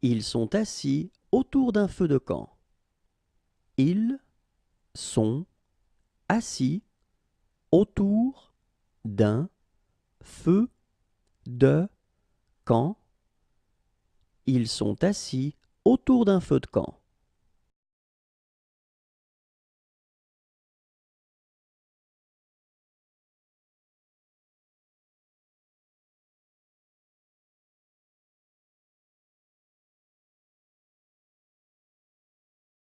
Ils sont assis autour d'un feu de camp. Ils sont assis autour d'un feu de camp. Ils sont assis autour d'un feu de camp.